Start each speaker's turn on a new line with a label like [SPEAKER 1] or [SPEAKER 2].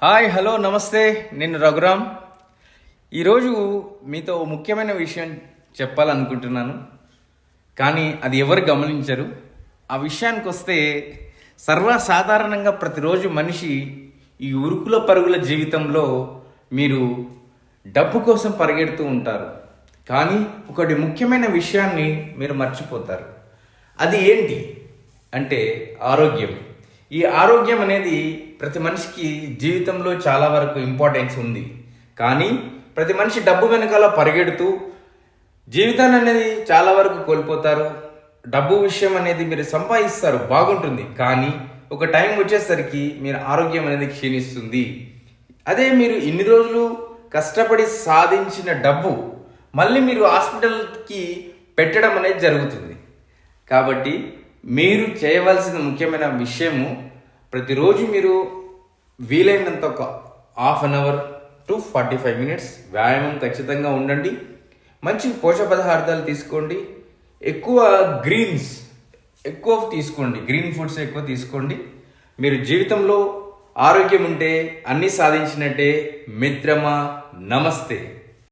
[SPEAKER 1] Hi hello నమస్తే. నేను రఘురామ్. ఈరోజు మీతో ఓ ముఖ్యమైన విషయం చెప్పాలనుకుంటున్నాను, కానీ అది ఎవరు గమనించరు. ఆ విషయానికి వస్తే, సర్వసాధారణంగా ప్రతిరోజు మనిషి ఈ ఉరుకుల పరుగుల జీవితంలో మీరు డబ్బు కోసం పరిగెడుతూ ఉంటారు. కానీ ఒకటి ముఖ్యమైన విషయాన్ని మీరు మర్చిపోతారు. అది ఏంటి అంటే ఆరోగ్యం. ఈ ఆరోగ్యం అనేది ప్రతి మనిషికి జీవితంలో చాలా వరకు ఇంపార్టెన్స్ ఉంది. కానీ ప్రతి మనిషి డబ్బు వెనకాల పరిగెడుతూ జీవితాన్ని అనేది చాలా వరకు కోల్పోతారు. డబ్బు విషయం అనేది మీరు సంపాదిస్తారు, బాగుంటుంది, కానీ ఒక టైం వచ్చేసరికి మీరు ఆరోగ్యం అనేది క్షీణిస్తుంది. అదే మీరు ఇన్ని రోజులు కష్టపడి సాధించిన డబ్బు మళ్ళీ మీరు హాస్పిటల్కి పెట్టడం అనేది జరుగుతుంది. కాబట్టి మీరు చేయవలసిన ముఖ్యమైన విషయము, ప్రతిరోజు మీరు వీలైనంత ఒక half an hour to 45 minutes వ్యాయామం ఖచ్చితంగా ఉండండి. మంచి పోషక పదార్థాలు తీసుకోండి. ఎక్కువ గ్రీన్స్ ఎక్కువ తీసుకోండి, గ్రీన్ ఫుడ్స్ ఎక్కువ తీసుకోండి. మీరు జీవితంలో ఆరోగ్యం ఉంటే అన్నీ సాధించినట్టే. మిత్రమా, నమస్తే.